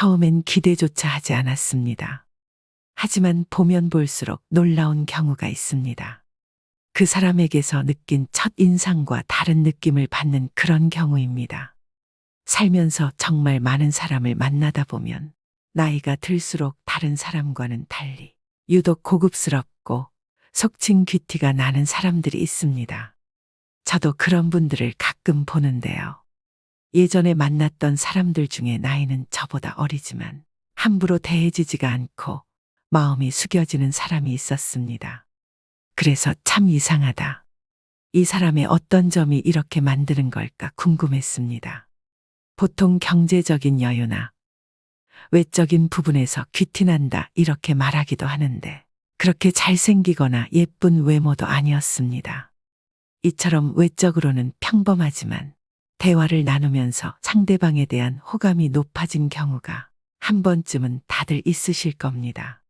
처음엔 기대조차 하지 않았습니다. 하지만 보면 볼수록 놀라운 경우가 있습니다. 그 사람에게서 느낀 첫 인상과 다른 느낌을 받는 그런 경우입니다. 살면서 정말 많은 사람을 만나다 보면 나이가 들수록 다른 사람과는 달리 유독 고급스럽고 속칭 귀티가 나는 사람들이 있습니다. 저도 그런 분들을 가끔 보는데요. 예전에 만났던 사람들 중에 나이는 저보다 어리지만 함부로 대해지지가 않고 마음이 숙여지는 사람이 있었습니다. 그래서 참 이상하다. 이 사람의 어떤 점이 이렇게 만드는 걸까 궁금했습니다. 보통 경제적인 여유나 외적인 부분에서 귀티난다 이렇게 말하기도 하는데 그렇게 잘생기거나 예쁜 외모도 아니었습니다. 이처럼 외적으로는 평범하지만 대화를 나누면서 상대방에 대한 호감이 높아진 경우가 한 번쯤은 다들 있으실 겁니다.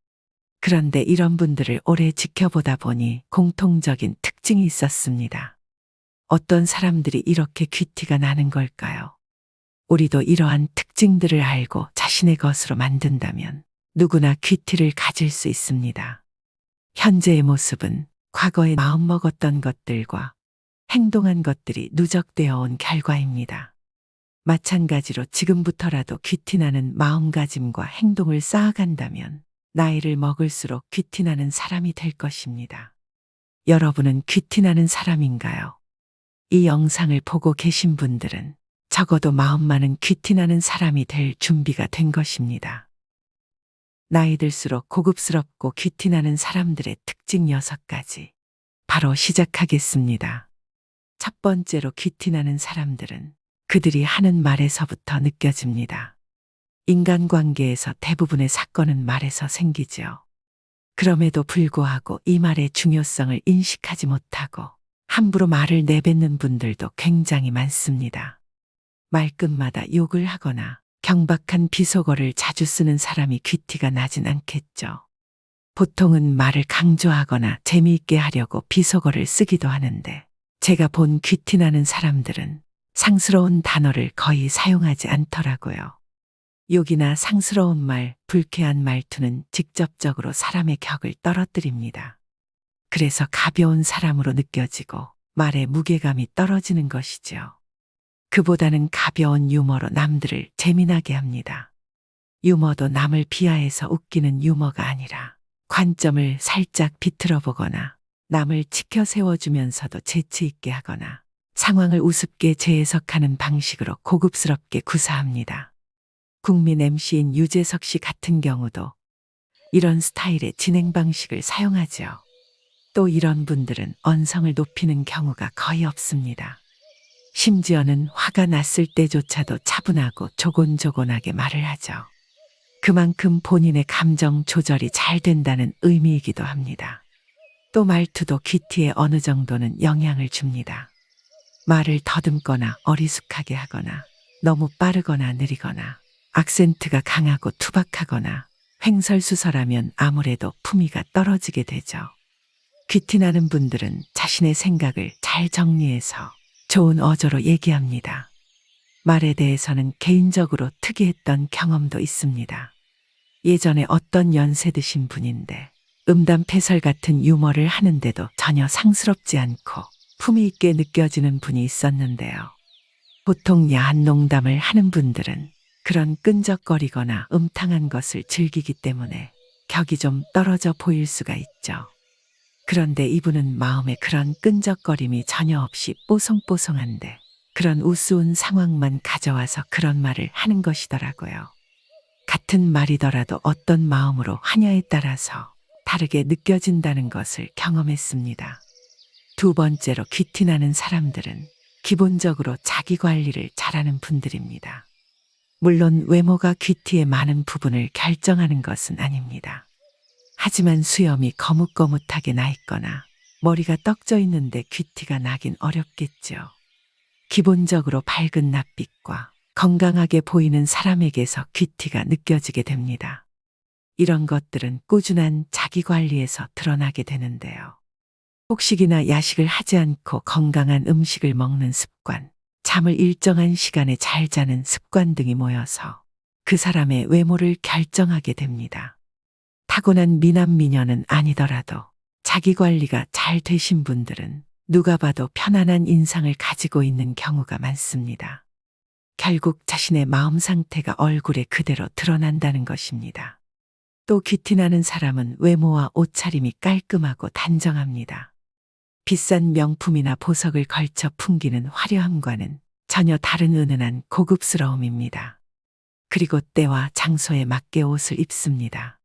그런데 이런 분들을 오래 지켜보다 보니 공통적인 특징이 있었습니다. 어떤 사람들이 이렇게 귀티가 나는 걸까요? 우리도 이러한 특징들을 알고 자신의 것으로 만든다면 누구나 귀티를 가질 수 있습니다. 현재의 모습은 과거에 마음먹었던 것들과 행동한 것들이 누적되어 온 결과입니다. 마찬가지로 지금부터라도 귀티나는 마음가짐과 행동을 쌓아간다면 나이를 먹을수록 귀티나는 사람이 될 것입니다. 여러분은 귀티나는 사람인가요? 이 영상을 보고 계신 분들은 적어도 마음만은 귀티나는 사람이 될 준비가 된 것입니다. 나이 들수록 고급스럽고 귀티나는 사람들의 특징 6가지. 바로 시작하겠습니다. 첫 번째로 귀티나는 사람들은 그들이 하는 말에서부터 느껴집니다. 인간관계에서 대부분의 사건은 말에서 생기죠. 그럼에도 불구하고 이 말의 중요성을 인식하지 못하고 함부로 말을 내뱉는 분들도 굉장히 많습니다. 말끝마다 욕을 하거나 경박한 비속어를 자주 쓰는 사람이 귀티가 나진 않겠죠. 보통은 말을 강조하거나 재미있게 하려고 비속어를 쓰기도 하는데 제가 본 귀티나는 사람들은 상스러운 단어를 거의 사용하지 않더라고요. 욕이나 상스러운 말, 불쾌한 말투는 직접적으로 사람의 격을 떨어뜨립니다. 그래서 가벼운 사람으로 느껴지고 말의 무게감이 떨어지는 것이죠. 그보다는 가벼운 유머로 남들을 재미나게 합니다. 유머도 남을 비하해서 웃기는 유머가 아니라 관점을 살짝 비틀어 보거나 남을 치켜 세워주면서도 재치 있게 하거나 상황을 우습게 재해석하는 방식으로 고급스럽게 구사합니다. 국민 MC인 유재석 씨 같은 경우도 이런 스타일의 진행 방식을 사용하죠. 또 이런 분들은 언성을 높이는 경우가 거의 없습니다. 심지어는 화가 났을 때조차도 차분하고 조곤조곤하게 말을 하죠. 그만큼 본인의 감정 조절이 잘 된다는 의미이기도 합니다. 또 말투도 귀티에 어느 정도는 영향을 줍니다. 말을 더듬거나 어리숙하게 하거나 너무 빠르거나 느리거나 악센트가 강하고 투박하거나 횡설수설하면 아무래도 품위가 떨어지게 되죠. 귀티나는 분들은 자신의 생각을 잘 정리해서 좋은 어조로 얘기합니다. 말에 대해서는 개인적으로 특이했던 경험도 있습니다. 예전에 어떤 연세 드신 분인데 음담패설 같은 유머를 하는데도 전혀 상스럽지 않고 품위 있게 느껴지는 분이 있었는데요. 보통 야한 농담을 하는 분들은 그런 끈적거리거나 음탕한 것을 즐기기 때문에 격이 좀 떨어져 보일 수가 있죠. 그런데 이분은 마음에 그런 끈적거림이 전혀 없이 뽀송뽀송한데 그런 우스운 상황만 가져와서 그런 말을 하는 것이더라고요. 같은 말이더라도 어떤 마음으로 하냐에 따라서 다르게 느껴진다는 것을 경험했습니다. 두 번째로 귀티나는 사람들은 기본적으로 자기 관리를 잘하는 분들입니다. 물론 외모가 귀티의 많은 부분을 결정하는 것은 아닙니다. 하지만 수염이 거뭇거뭇하게 나 있거나 머리가 떡져 있는데 귀티가 나긴 어렵겠죠. 기본적으로 밝은 낯빛과 건강하게 보이는 사람에게서 귀티가 느껴지게 됩니다. 이런 것들은 꾸준한 자기 관리에서 드러나게 되는데요. 폭식이나 야식을 하지 않고 건강한 음식을 먹는 습관, 잠을 일정한 시간에 잘 자는 습관 등이 모여서 그 사람의 외모를 결정하게 됩니다. 타고난 미남 미녀는 아니더라도 자기 관리가 잘 되신 분들은 누가 봐도 편안한 인상을 가지고 있는 경우가 많습니다. 결국 자신의 마음 상태가 얼굴에 그대로 드러난다는 것입니다. 또 귀티나는 사람은 외모와 옷차림이 깔끔하고 단정합니다. 비싼 명품이나 보석을 걸쳐 풍기는 화려함과는 전혀 다른 은은한 고급스러움입니다. 그리고 때와 장소에 맞게 옷을 입습니다.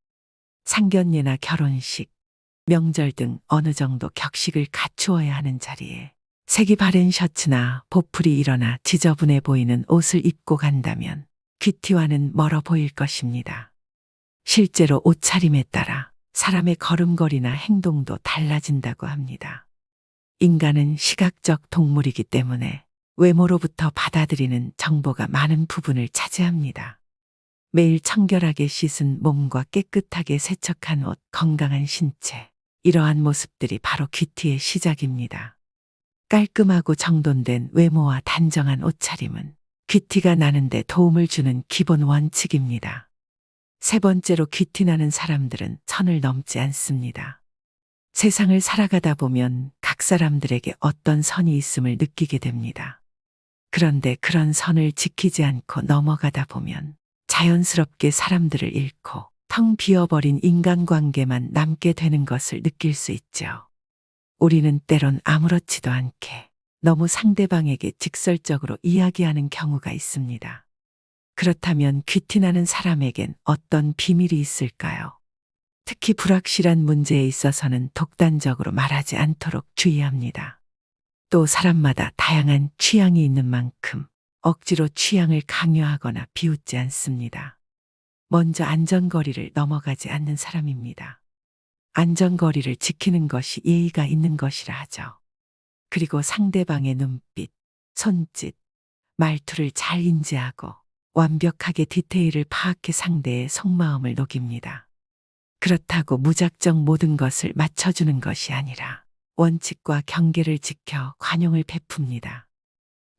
상견례나 결혼식, 명절 등 어느 정도 격식을 갖추어야 하는 자리에 색이 바랜 셔츠나 보풀이 일어나 지저분해 보이는 옷을 입고 간다면 귀티와는 멀어 보일 것입니다. 실제로 옷차림에 따라 사람의 걸음걸이나 행동도 달라진다고 합니다. 인간은 시각적 동물이기 때문에 외모로부터 받아들이는 정보가 많은 부분을 차지합니다. 매일 청결하게 씻은 몸과 깨끗하게 세척한 옷, 건강한 신체, 이러한 모습들이 바로 귀티의 시작입니다. 깔끔하고 정돈된 외모와 단정한 옷차림은 귀티가 나는데 도움을 주는 기본 원칙입니다. 세 번째로 귀티나는 사람들은 선을 넘지 않습니다. 세상을 살아가다 보면 각 사람들에게 어떤 선이 있음을 느끼게 됩니다. 그런데 그런 선을 지키지 않고 넘어가다 보면 자연스럽게 사람들을 잃고 텅 비어버린 인간관계만 남게 되는 것을 느낄 수 있죠. 우리는 때론 아무렇지도 않게 너무 상대방에게 직설적으로 이야기하는 경우가 있습니다. 그렇다면 귀티나는 사람에겐 어떤 비밀이 있을까요? 특히 불확실한 문제에 있어서는 독단적으로 말하지 않도록 주의합니다. 또 사람마다 다양한 취향이 있는 만큼 억지로 취향을 강요하거나 비웃지 않습니다. 먼저 안전거리를 넘어가지 않는 사람입니다. 안전거리를 지키는 것이 예의가 있는 것이라 하죠. 그리고 상대방의 눈빛, 손짓, 말투를 잘 인지하고 완벽하게 디테일을 파악해 상대의 속마음을 녹입니다. 그렇다고 무작정 모든 것을 맞춰주는 것이 아니라 원칙과 경계를 지켜 관용을 베풉니다.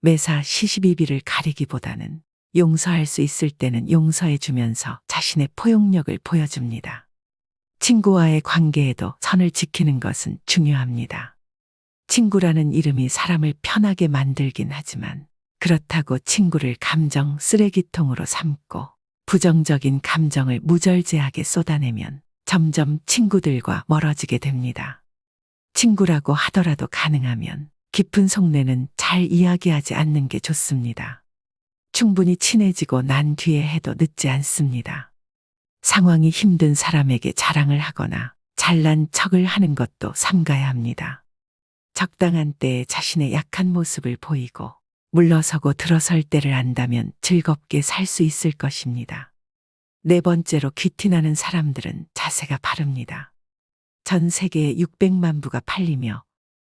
매사 시시비비를 가리기보다는 용서할 수 있을 때는 용서해 주면서 자신의 포용력을 보여줍니다. 친구와의 관계에도 선을 지키는 것은 중요합니다. 친구라는 이름이 사람을 편하게 만들긴 하지만 그렇다고 친구를 감정 쓰레기통으로 삼고 부정적인 감정을 무절제하게 쏟아내면 점점 친구들과 멀어지게 됩니다. 친구라고 하더라도 가능하면 깊은 속내는 잘 이야기하지 않는 게 좋습니다. 충분히 친해지고 난 뒤에 해도 늦지 않습니다. 상황이 힘든 사람에게 자랑을 하거나 잘난 척을 하는 것도 삼가야 합니다. 적당한 때에 자신의 약한 모습을 보이고 물러서고 들어설 때를 안다면 즐겁게 살 수 있을 것입니다. 네 번째로 귀티나는 사람들은 자세가 바릅니다. 전 세계에 600만 부가 팔리며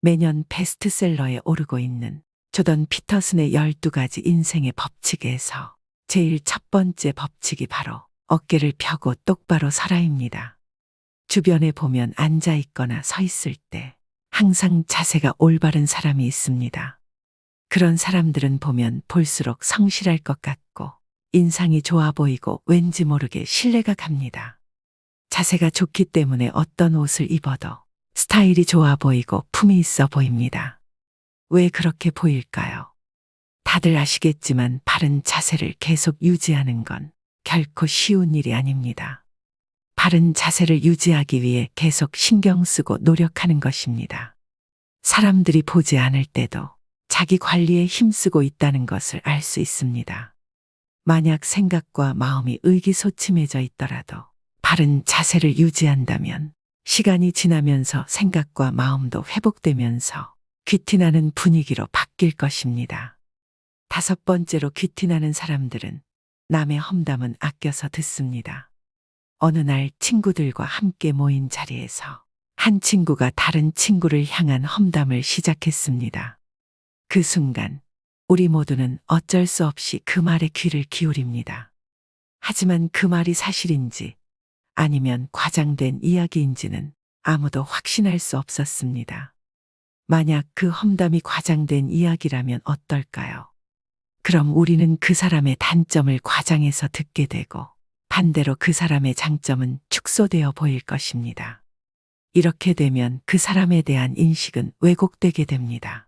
매년 베스트셀러에 오르고 있는 조던 피터슨의 12가지 인생의 법칙에서 제일 첫 번째 법칙이 바로 어깨를 펴고 똑바로 서라입니다. 주변에 보면 앉아 있거나 서 있을 때 항상 자세가 올바른 사람이 있습니다. 그런 사람들은 보면 볼수록 성실할 것 같고 인상이 좋아 보이고 왠지 모르게 신뢰가 갑니다. 자세가 좋기 때문에 어떤 옷을 입어도 스타일이 좋아 보이고 품이 있어 보입니다. 왜 그렇게 보일까요? 다들 아시겠지만 바른 자세를 계속 유지하는 건 결코 쉬운 일이 아닙니다. 바른 자세를 유지하기 위해 계속 신경 쓰고 노력하는 것입니다. 사람들이 보지 않을 때도 자기 관리에 힘쓰고 있다는 것을 알 수 있습니다. 만약 생각과 마음이 의기소침해져 있더라도 바른 자세를 유지한다면 시간이 지나면서 생각과 마음도 회복되면서 귀티나는 분위기로 바뀔 것입니다. 다섯 번째로 귀티나는 사람들은 남의 험담은 아껴서 듣습니다. 어느 날 친구들과 함께 모인 자리에서 한 친구가 다른 친구를 향한 험담을 시작했습니다. 그 순간 우리 모두는 어쩔 수 없이 그 말에 귀를 기울입니다. 하지만 그 말이 사실인지 아니면 과장된 이야기인지는 아무도 확신할 수 없었습니다. 만약 그 험담이 과장된 이야기라면 어떨까요? 그럼 우리는 그 사람의 단점을 과장해서 듣게 되고 반대로 그 사람의 장점은 축소되어 보일 것입니다. 이렇게 되면 그 사람에 대한 인식은 왜곡되게 됩니다.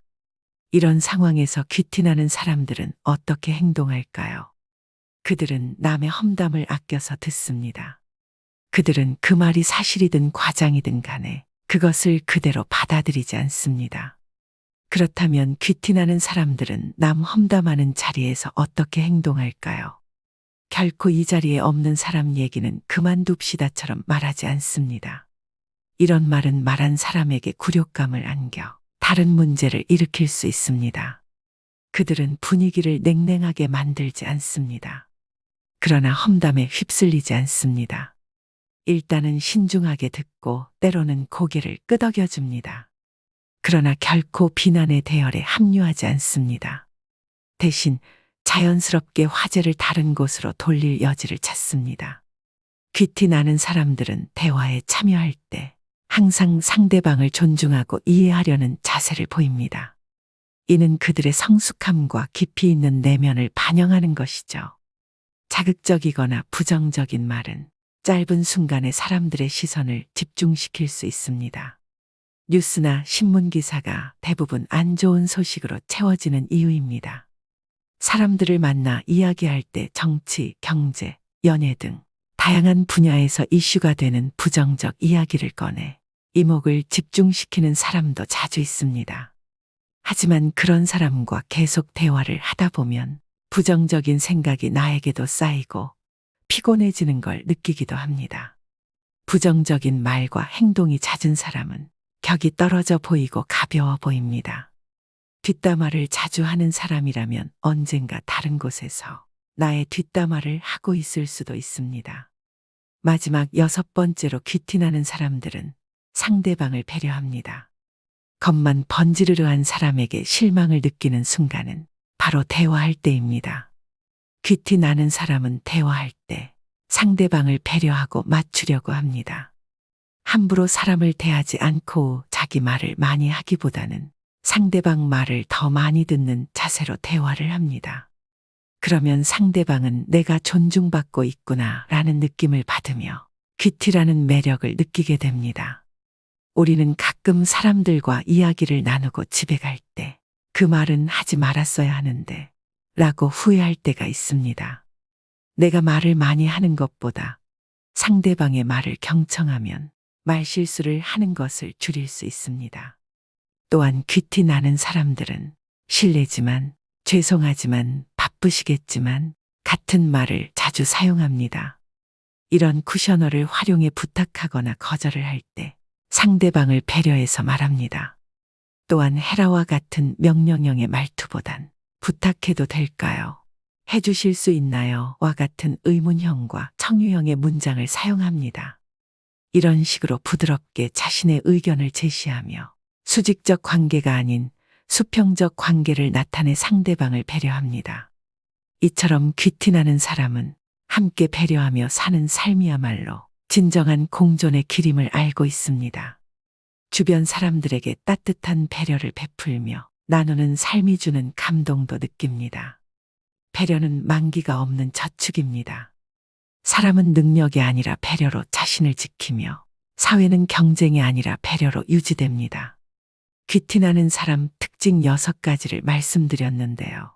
이런 상황에서 귀티나는 사람들은 어떻게 행동할까요? 그들은 남의 험담을 아껴서 듣습니다. 그들은 그 말이 사실이든 과장이든 간에 그것을 그대로 받아들이지 않습니다. 그렇다면 귀티나는 사람들은 남 험담하는 자리에서 어떻게 행동할까요? 결코 이 자리에 없는 사람 얘기는 그만둡시다처럼 말하지 않습니다. 이런 말은 말한 사람에게 굴욕감을 안겨 다른 문제를 일으킬 수 있습니다. 그들은 분위기를 냉랭하게 만들지 않습니다. 그러나 험담에 휩쓸리지 않습니다. 일단은 신중하게 듣고 때로는 고개를 끄덕여 줍니다. 그러나 결코 비난의 대열에 합류하지 않습니다. 대신 자연스럽게 화제를 다른 곳으로 돌릴 여지를 찾습니다. 귀티 나는 사람들은 대화에 참여할 때 항상 상대방을 존중하고 이해하려는 자세를 보입니다. 이는 그들의 성숙함과 깊이 있는 내면을 반영하는 것이죠. 자극적이거나 부정적인 말은 짧은 순간에 사람들의 시선을 집중시킬 수 있습니다. 뉴스나 신문 기사가 대부분 안 좋은 소식으로 채워지는 이유입니다. 사람들을 만나 이야기할 때 정치, 경제, 연예 등 다양한 분야에서 이슈가 되는 부정적 이야기를 꺼내 이목을 집중시키는 사람도 자주 있습니다. 하지만 그런 사람과 계속 대화를 하다 보면 부정적인 생각이 나에게도 쌓이고 피곤해지는 걸 느끼기도 합니다. 부정적인 말과 행동이 잦은 사람은 격이 떨어져 보이고 가벼워 보입니다. 뒷담화를 자주 하는 사람이라면 언젠가 다른 곳에서 나의 뒷담화를 하고 있을 수도 있습니다. 마지막 6번째로 귀티나는 사람들은 상대방을 배려합니다. 겉만 번지르르한 사람에게 실망을 느끼는 순간은 바로 대화할 때입니다. 귀티나는 사람은 대화할 때 상대방을 배려하고 맞추려고 합니다. 함부로 사람을 대하지 않고 자기 말을 많이 하기보다는 상대방 말을 더 많이 듣는 자세로 대화를 합니다. 그러면 상대방은 내가 존중받고 있구나 라는 느낌을 받으며 귀티라는 매력을 느끼게 됩니다. 우리는 가끔 사람들과 이야기를 나누고 집에 갈 때 그 말은 하지 말았어야 하는데 라고 후회할 때가 있습니다. 내가 말을 많이 하는 것보다 상대방의 말을 경청하면 말실수를 하는 것을 줄일 수 있습니다. 또한 귀티 나는 사람들은 실례지만 죄송하지만 바쁘시겠지만 같은 말을 자주 사용합니다. 이런 쿠셔너를 활용해 부탁하거나 거절을 할 때 상대방을 배려해서 말합니다. 또한 헤라와 같은 명령형의 말투보단 부탁해도 될까요? 해주실 수 있나요? 와 같은 의문형과 청유형의 문장을 사용합니다. 이런 식으로 부드럽게 자신의 의견을 제시하며 수직적 관계가 아닌 수평적 관계를 나타내 상대방을 배려합니다. 이처럼 귀티나는 사람은 함께 배려하며 사는 삶이야말로 진정한 공존의 길임을 알고 있습니다. 주변 사람들에게 따뜻한 배려를 베풀며 나누는 삶이 주는 감동도 느낍니다. 배려는 만기가 없는 저축입니다. 사람은 능력이 아니라 배려로 자신을 지키며 사회는 경쟁이 아니라 배려로 유지됩니다. 귀티나는 사람 특징 6가지를 말씀드렸는데요.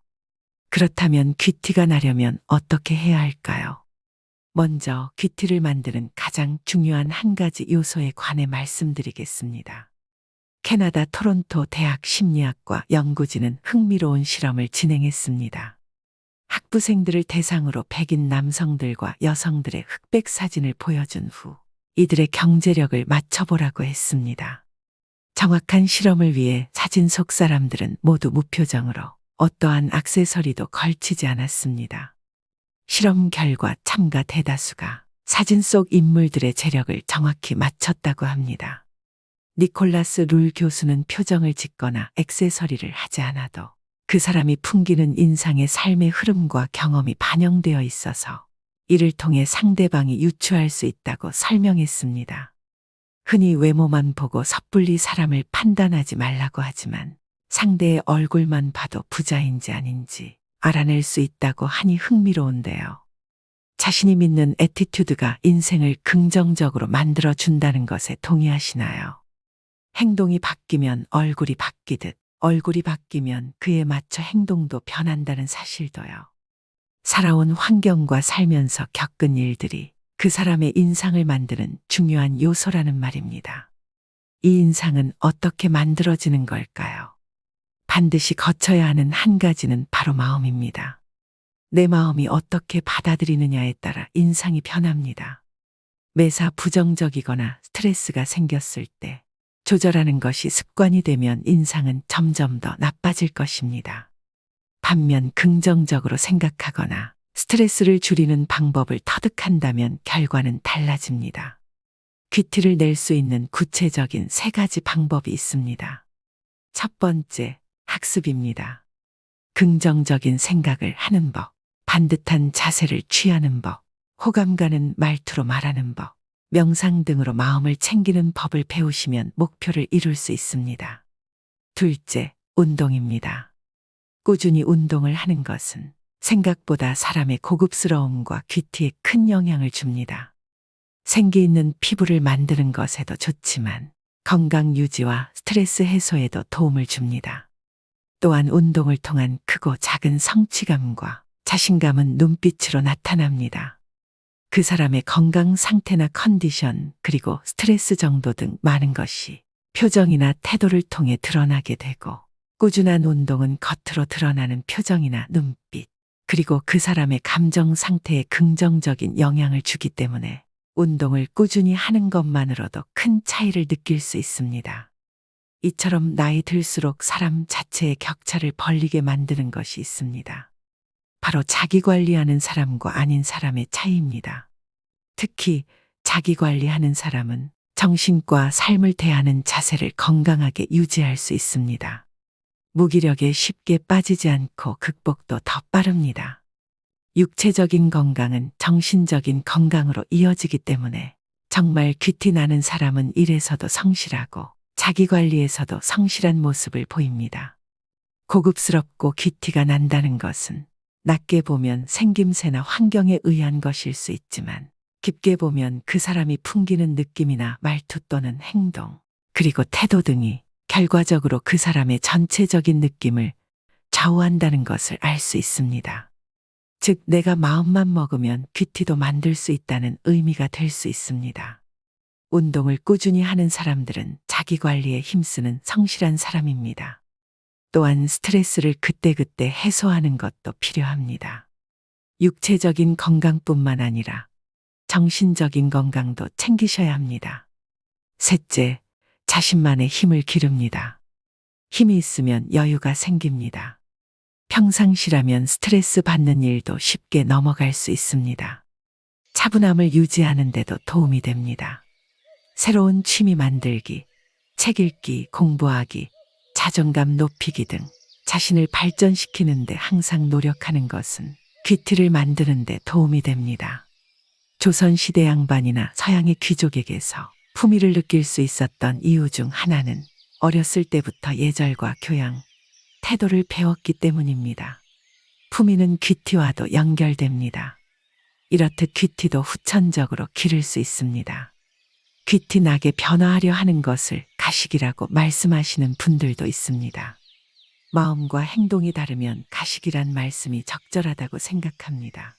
그렇다면 귀티가 나려면 어떻게 해야 할까요? 먼저 귀티를 만드는 가장 중요한 한 가지 요소에 관해 말씀드리겠습니다. 캐나다 토론토 대학 심리학과 연구진은 흥미로운 실험을 진행했습니다. 학부생들을 대상으로 백인 남성들과 여성들의 흑백 사진을 보여준 후 이들의 경제력을 맞춰보라고 했습니다. 정확한 실험을 위해 사진 속 사람들은 모두 무표정으로 어떠한 액세서리도 걸치지 않았습니다. 실험 결과 참가 대다수가 사진 속 인물들의 재력을 정확히 맞췄다고 합니다. 니콜라스 룰 교수는 표정을 짓거나 액세서리를 하지 않아도 그 사람이 풍기는 인상의 삶의 흐름과 경험이 반영되어 있어서 이를 통해 상대방이 유추할 수 있다고 설명했습니다. 흔히 외모만 보고 섣불리 사람을 판단하지 말라고 하지만 상대의 얼굴만 봐도 부자인지 아닌지 알아낼 수 있다고 하니 흥미로운데요. 자신이 믿는 애티튜드가 인생을 긍정적으로 만들어 준다는 것에 동의하시나요? 행동이 바뀌면 얼굴이 바뀌듯 얼굴이 바뀌면 그에 맞춰 행동도 변한다는 사실도요. 살아온 환경과 살면서 겪은 일들이 그 사람의 인상을 만드는 중요한 요소라는 말입니다. 이 인상은 어떻게 만들어지는 걸까요? 반드시 거쳐야 하는 한 가지는 바로 마음입니다. 내 마음이 어떻게 받아들이느냐에 따라 인상이 변합니다. 매사 부정적이거나 스트레스가 생겼을 때 조절하는 것이 습관이 되면 인상은 점점 더 나빠질 것입니다. 반면 긍정적으로 생각하거나 스트레스를 줄이는 방법을 터득한다면 결과는 달라집니다. 퀴티를 낼 수 있는 구체적인 3가지 방법이 있습니다. 첫 번째, 학습입니다. 긍정적인 생각을 하는 법, 반듯한 자세를 취하는 법, 호감 가는 말투로 말하는 법, 명상 등으로 마음을 챙기는 법을 배우시면 목표를 이룰 수 있습니다. 둘째, 운동입니다. 꾸준히 운동을 하는 것은 생각보다 사람의 고급스러움과 귀티에 큰 영향을 줍니다. 생기 있는 피부를 만드는 것에도 좋지만 건강 유지와 스트레스 해소에도 도움을 줍니다. 또한 운동을 통한 크고 작은 성취감과 자신감은 눈빛으로 나타납니다. 그 사람의 건강 상태나 컨디션, 그리고 스트레스 정도 등 많은 것이 표정이나 태도를 통해 드러나게 되고, 꾸준한 운동은 겉으로 드러나는 표정이나 눈빛, 그리고 그 사람의 감정 상태에 긍정적인 영향을 주기 때문에 운동을 꾸준히 하는 것만으로도 큰 차이를 느낄 수 있습니다. 이처럼 나이 들수록 사람 자체의 격차를 벌리게 만드는 것이 있습니다. 바로 자기 관리하는 사람과 아닌 사람의 차이입니다. 특히 자기 관리하는 사람은 정신과 삶을 대하는 자세를 건강하게 유지할 수 있습니다. 무기력에 쉽게 빠지지 않고 극복도 더 빠릅니다. 육체적인 건강은 정신적인 건강으로 이어지기 때문에 정말 귀티 나는 사람은 일에서도 성실하고 자기 관리에서도 성실한 모습을 보입니다. 고급스럽고 귀티가 난다는 것은 낮게 보면 생김새나 환경에 의한 것일 수 있지만 깊게 보면 그 사람이 풍기는 느낌이나 말투 또는 행동, 그리고 태도 등이 결과적으로 그 사람의 전체적인 느낌을 좌우한다는 것을 알 수 있습니다. 즉, 내가 마음만 먹으면 귀티도 만들 수 있다는 의미가 될 수 있습니다. 운동을 꾸준히 하는 사람들은 자기 관리에 힘쓰는 성실한 사람입니다. 또한 스트레스를 그때그때 해소하는 것도 필요합니다. 육체적인 건강뿐만 아니라 정신적인 건강도 챙기셔야 합니다. 셋째, 자신만의 힘을 기릅니다. 힘이 있으면 여유가 생깁니다. 평상시라면 스트레스 받는 일도 쉽게 넘어갈 수 있습니다. 차분함을 유지하는 데도 도움이 됩니다. 새로운 취미 만들기, 책 읽기, 공부하기, 자존감 높이기 등 자신을 발전시키는 데 항상 노력하는 것은 귀티를 만드는 데 도움이 됩니다. 조선시대 양반이나 서양의 귀족에게서 품위를 느낄 수 있었던 이유 중 하나는 어렸을 때부터 예절과 교양, 태도를 배웠기 때문입니다. 품위는 귀티와도 연결됩니다. 이렇듯 귀티도 후천적으로 기를 수 있습니다. 귀티 나게 변화하려 하는 것을 가식이라고 말씀하시는 분들도 있습니다. 마음과 행동이 다르면 가식이란 말씀이 적절하다고 생각합니다.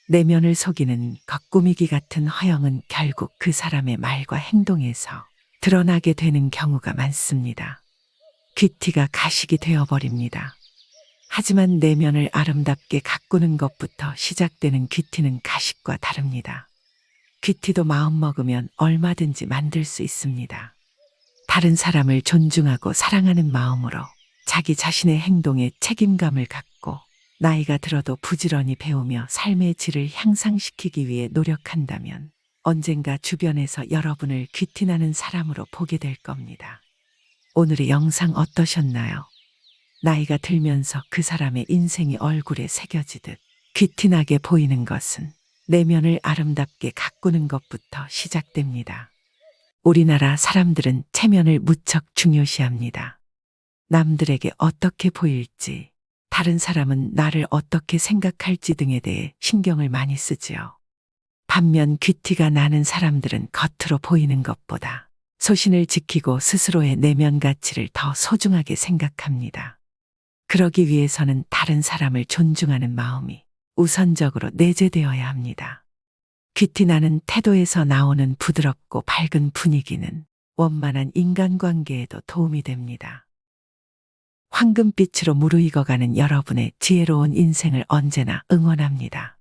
내면을 속이는 겉꾸미기 같은 허영은 결국 그 사람의 말과 행동에서 드러나게 되는 경우가 많습니다. 귀티가 가식이 되어버립니다. 하지만 내면을 아름답게 가꾸는 것부터 시작되는 귀티는 가식과 다릅니다. 귀티도 마음먹으면 얼마든지 만들 수 있습니다. 다른 사람을 존중하고 사랑하는 마음으로 자기 자신의 행동에 책임감을 갖고 나이가 들어도 부지런히 배우며 삶의 질을 향상시키기 위해 노력한다면 언젠가 주변에서 여러분을 귀티나는 사람으로 보게 될 겁니다. 오늘의 영상 어떠셨나요? 나이가 들면서 그 사람의 인생이 얼굴에 새겨지듯 귀티나게 보이는 것은 내면을 아름답게 가꾸는 것부터 시작됩니다. 우리나라 사람들은 체면을 무척 중요시합니다. 남들에게 어떻게 보일지, 다른 사람은 나를 어떻게 생각할지 등에 대해 신경을 많이 쓰지요. 반면 귀티가 나는 사람들은 겉으로 보이는 것보다 소신을 지키고 스스로의 내면 가치를 더 소중하게 생각합니다. 그러기 위해서는 다른 사람을 존중하는 마음이 우선적으로 내재되어야 합니다. 귀티 나는 태도에서 나오는 부드럽고 밝은 분위기는 원만한 인간관계에도 도움이 됩니다. 황금빛으로 무르익어가는 여러분의 지혜로운 인생을 언제나 응원합니다.